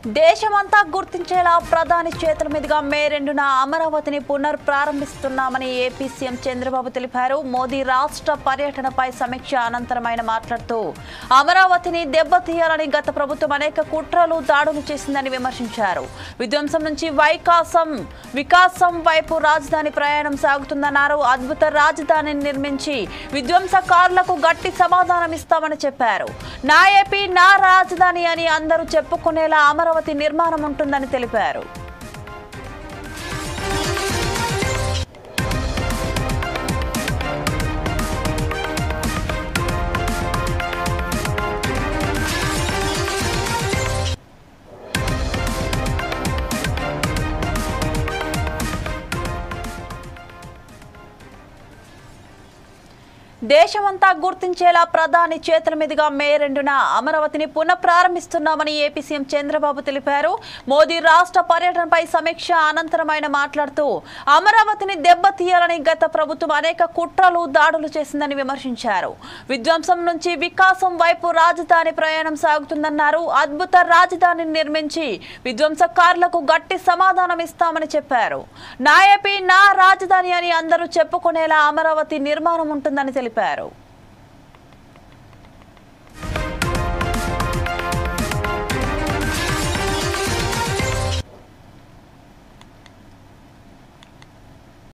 దేశమంతా గుర్తించేలా ప్రధాని చేతుల మీదుగా మే 2న అమరావతిని పునఃప్రారంభిస్తున్నామని ఏపీ సీఎం చంద్రబాబు తెలిపారు. మోదీ రాష్ట్ర పర్యటనపై సమీక్ష అనంతరం ఆయన మాట్లాడుతూ అమరావతిని దెబ్బతీయాలని గత ప్రభుత్వం అనేక కుట్రలు దాడులు చేసిందని విమర్శించారు. విధ్వంసం నుంచి వికాసం వైపు రాజధాని ప్రయాణం సాగుతుందన్నారు. అద్భుత రాజధానిని నిర్మించి విధ్వంసకారులకు గట్టి సమాధానం ఇస్తామని చెప్పారు. నా ఏపీ నా రాజధాని అని అందరూ చెప్పుకునేలా అమరావతి నిర్మాణం ఉంటుందని తెలిపారు. దేశమంతా గుర్తించేలా ప్రధాని చేతుల మీదుగా మే 2న అమరావతిని పునఃప్రారంభిస్తున్నామని ఏపీ సీఎం చంద్రబాబు తెలిపారు. మోదీ రాష్ట్ర పర్యటనపై సమీక్ష అనంతరం ఆయన మాట్లాడుతూ అమరావతిని దెబ్బతీయాలని గత ప్రభుత్వం అనేక కుట్రలు దాడులు చేసిందని విమర్శించారు. విధ్వంసం నుంచి వికాసం వైపు రాజధాని ప్రయాణం సాగుతుందన్నారు. అద్భుత రాజధానిని నిర్మించి విధ్వంసకారులకు గట్టి సమాధానం ఇస్తామని చెప్పారు. నా ఏపీ నా రాజధాని అని అందరూ చెప్పుకునేలా అమరావతి నిర్మాణం ఉంటుందని తెలిపారు.